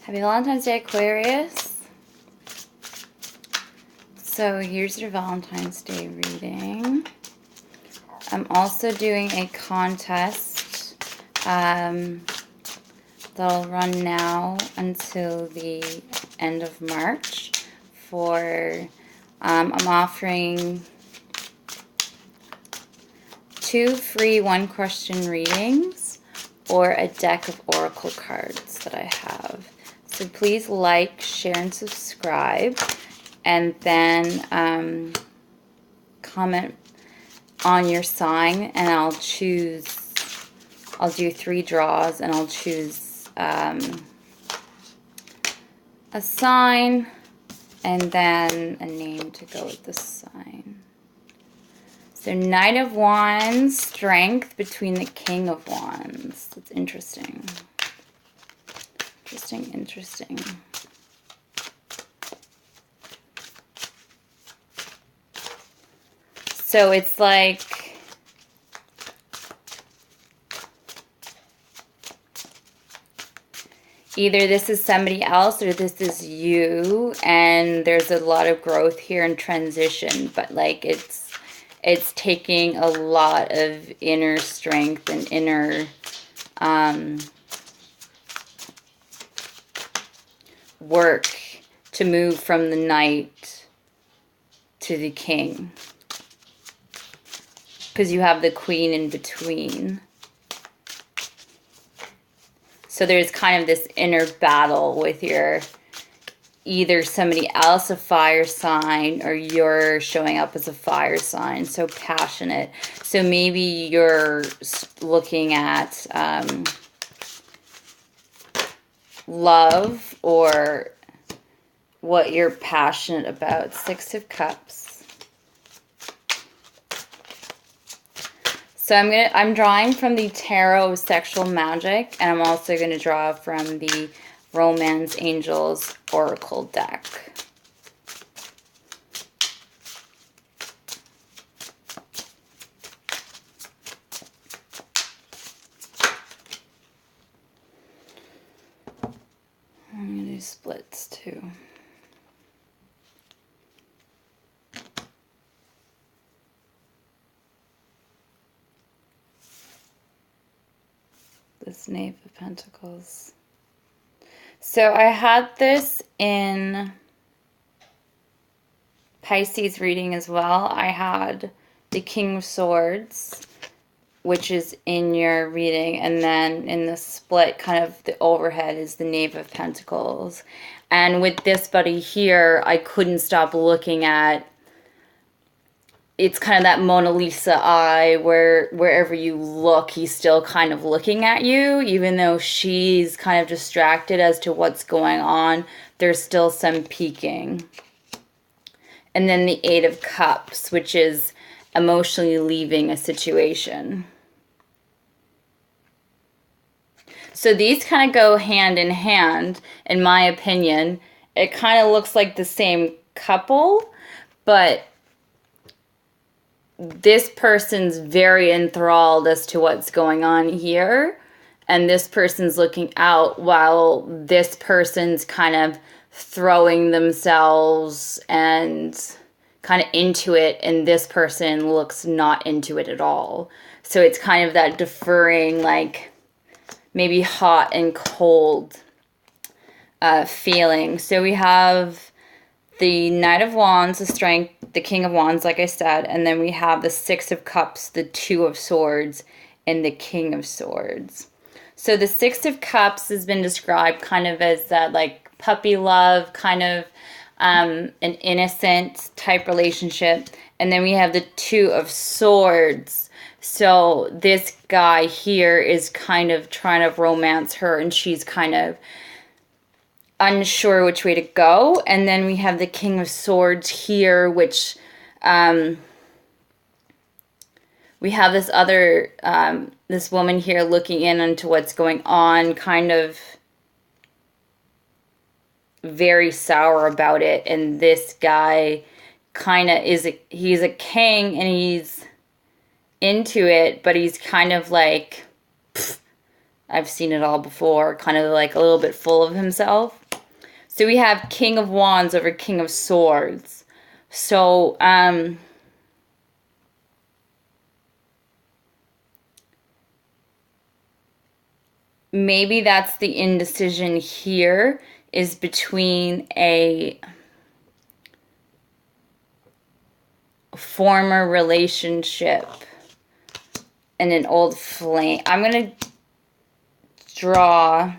Happy Valentine's Day, Aquarius. So here's your Valentine's Day reading. I'm also doing a contest that'll run now until the end of March for, I'm offering 2 free 1-question readings or a deck of oracle cards that I have. So please like, share, and subscribe, and then comment on your sign, and I'll do 3 draws, and I'll choose a sign and then a name to go with the sign. So Knight of Wands, strength between the King of Wands. That's interesting. Interesting. So it's like either this is somebody else or this is you, and there's a lot of growth here and transition, but like it's taking a lot of inner strength and inner work to move from the Knight to the King, because you have the Queen in between. So there's kind of this inner battle with your, either somebody else a fire sign or you're showing up as a fire sign, so passionate. So maybe you're looking at love or what you're passionate about. 6 of Cups. So I'm drawing from the Tarot of Sexual Magic, and I'm also going to draw from the Romance Angels Oracle deck. I'm going to do splits too. This Knave of Pentacles. So I had this in Pisces reading as well. I had the King of Swords, which is in your reading, and then in the split, kind of the overhead is the Knave of Pentacles. And with this buddy here, I couldn't stop looking at, it's kind of that Mona Lisa eye where wherever you look, he's still kind of looking at you, even though she's kind of distracted as to what's going on. There's still some peeking. And then the 8 of Cups, which is emotionally leaving a situation. So these kind of go hand in hand, in my opinion. It kind of looks like the same couple, but this person's very enthralled as to what's going on here, and this person's looking out while this person's kind of throwing themselves and kind of into it, and this person looks not into it at all. So it's kind of that deferring, like maybe hot and cold feeling. So we have the Knight of Wands, the strength, the King of Wands, like I said, and then we have the 6 of Cups, the 2 of Swords, and the King of Swords. So the 6 of Cups has been described kind of as that like puppy love, kind of an innocent type relationship. And then we have the 2 of Swords. So this guy here is kind of trying to romance her, and she's kind of unsure which way to go. And then we have the King of Swords here, which we have this other this woman here looking in into what's going on, kind of very sour about it. And this guy kind of he's a king and he's into it, but he's kind of like, I've seen it all before, kind of like a little bit full of himself. So we have King of Wands over King of Swords. So, maybe that's the indecision here, is between a former relationship and an old flame. I'm going to draw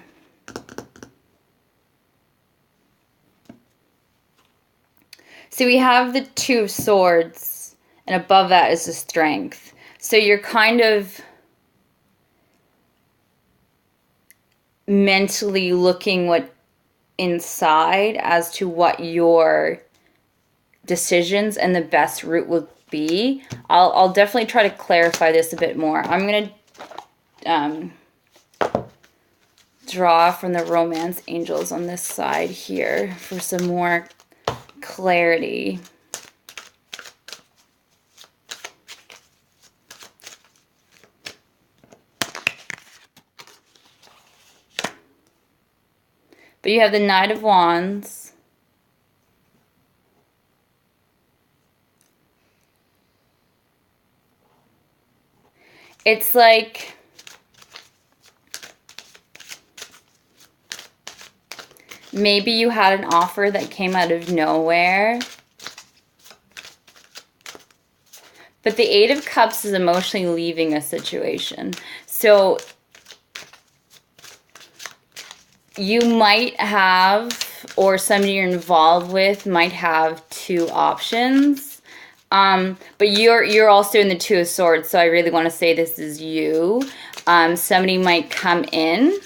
so we have the Two of Swords, and above that is the Strength. So you're kind of mentally looking inside as to what your decisions and the best route would be. I'll definitely try to clarify this a bit more. I'm going to draw from the Romance Angels on this side here for some more clarity. But you have the Knight of Wands. It's like maybe you had an offer that came out of nowhere. But the Eight of Cups is emotionally leaving a situation. So you might have, or somebody you're involved with might have, two options. But you're also in the Two of Swords, so I really want to say this is you. Somebody might come in.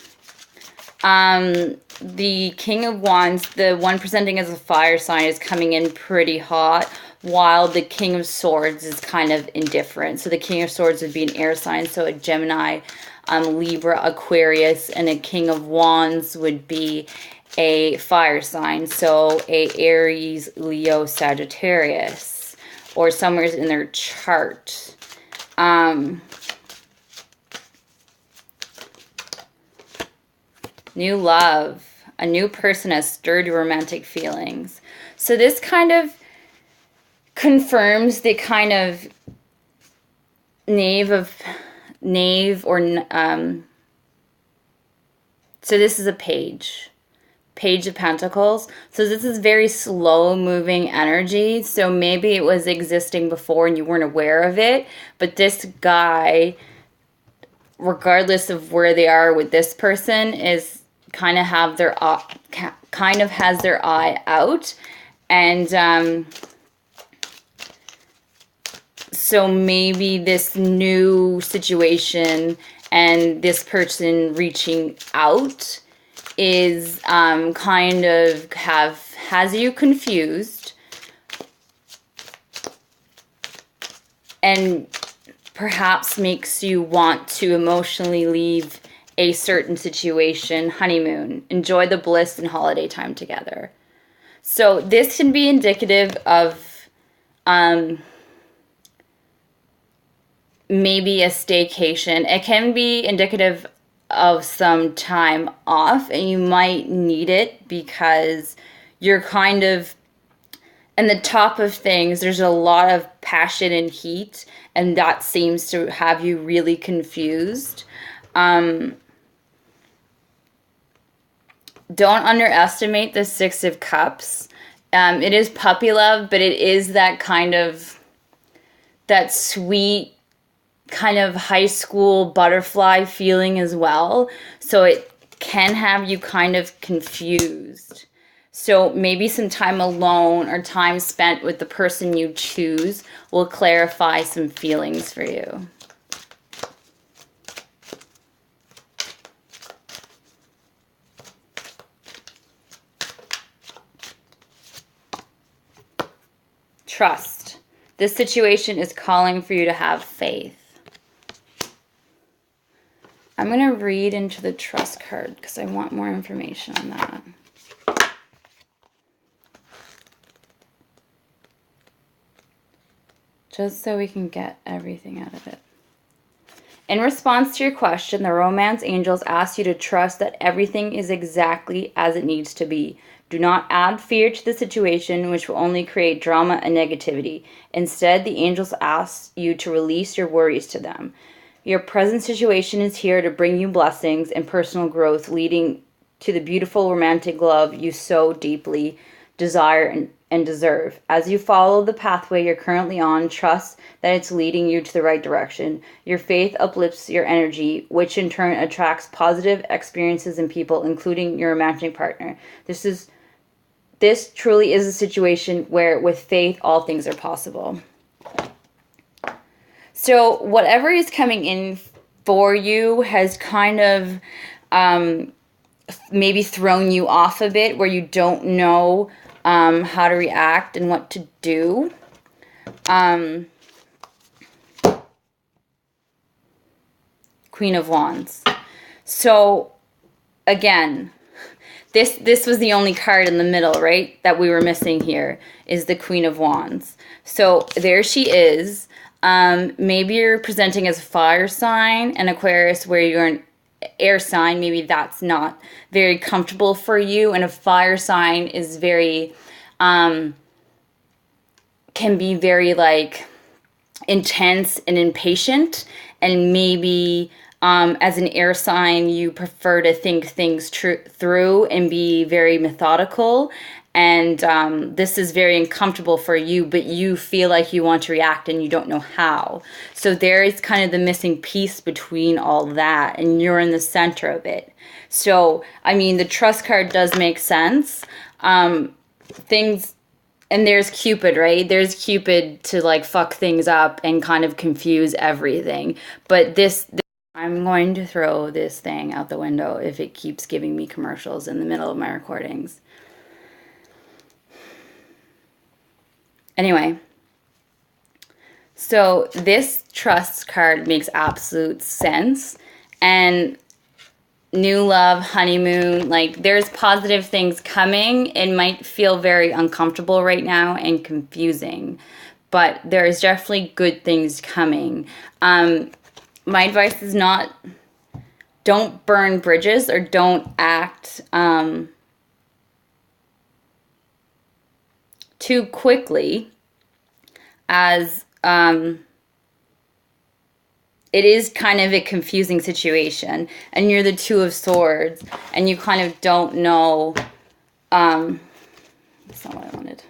The King of Wands, the one presenting as a fire sign, is coming in pretty hot, while the King of Swords is kind of indifferent. So the King of Swords would be an air sign, so a Gemini, Libra, Aquarius, and a King of Wands would be a fire sign, so a Aries, Leo, Sagittarius, or somewhere in their chart. New love. A new person has stirred your romantic feelings. So this kind of confirms the kind of so this is a page of Pentacles. So this is very slow moving energy. So maybe it was existing before and you weren't aware of it. But this guy, regardless of where they are with this person, is kind of has their eye out. And so maybe this new situation and this person reaching out is kind of has you confused, and perhaps makes you want to emotionally leave a certain situation, honeymoon, enjoy the bliss and holiday time together. So this can be indicative of maybe a staycation. It can be indicative of some time off, and you might need it because you're kind of in the top of things. There's a lot of passion and heat, and that seems to have you really confused. Don't underestimate the Six of Cups. It is puppy love, but it is that kind of, that sweet kind of high school butterfly feeling as well. So it can have you kind of confused. So maybe some time alone or time spent with the person you choose will clarify some feelings for you. Trust. This situation is calling for you to have faith. I'm going to read into the trust card because I want more information on that. Just so we can get everything out of it. In response to your question, the romance angels ask you to trust that everything is exactly as it needs to be. Do not add fear to the situation, which will only create drama and negativity. Instead, the angels ask you to release your worries to them. Your present situation is here to bring you blessings and personal growth, leading to the beautiful romantic love you so deeply desire and deserve. As you follow the pathway you're currently on, trust that it's leading you to the right direction. Your faith uplifts your energy, which in turn attracts positive experiences and people, including your romantic partner. This truly is a situation where with faith all things are possible. So whatever is coming in for you has kind of maybe thrown you off a bit, where you don't know how to react and what to do. Queen of Wands. So again, this was the only card in the middle, right, that we were missing here, is the Queen of Wands. So there she is. Maybe you're presenting as a fire sign, and Aquarius, where you're an air sign, maybe that's not very comfortable for you, and a fire sign is very, can be very like intense and impatient, and maybe as an air sign, you prefer to think things through and be very methodical. And this is very uncomfortable for you, but you feel like you want to react and you don't know how. So there is kind of the missing piece between all that, and you're in the center of it. So, I mean, the trust card does make sense. Things, and there's Cupid, right? There's Cupid to like fuck things up and kind of confuse everything. But this I'm going to throw this thing out the window if it keeps giving me commercials in the middle of my recordings. Anyway, so this trust card makes absolute sense. And new love, honeymoon, like there's positive things coming. It might feel very uncomfortable right now and confusing, but there's definitely good things coming. My advice is don't burn bridges, or don't act too quickly, as it is kind of a confusing situation, and you're the Two of Swords, and you kind of don't know, that's not what I wanted,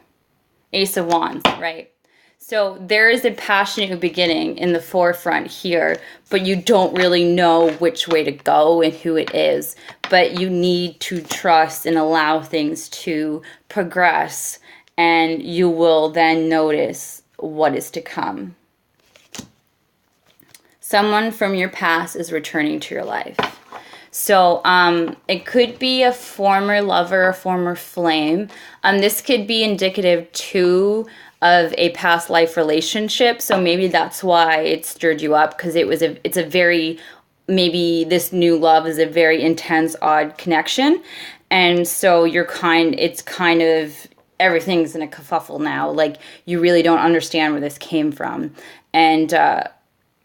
Ace of Wands, right? So there is a passionate beginning in the forefront here, but you don't really know which way to go and who it is. But you need to trust and allow things to progress, and you will then notice what is to come. Someone from your past is returning to your life. So it could be a former lover, a former flame. This could be indicative too of a past life relationship. So maybe that's why it stirred you up, because it's a very, maybe this new love is a very intense, odd connection. And so it's kind of, everything's in a kerfuffle now. Like, you really don't understand where this came from. And,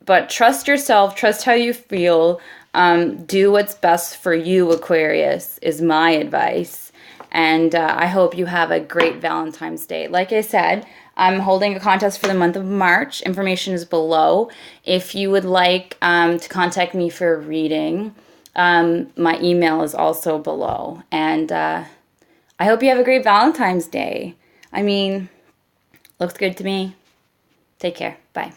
but trust yourself, trust how you feel. Do what's best for you, Aquarius, is my advice. And I hope you have a great Valentine's Day. Like I said, I'm holding a contest for the month of March. Information is below. If you would like to contact me for a reading, my email is also below. And I hope you have a great Valentine's Day. I mean, looks good to me. Take care. Bye.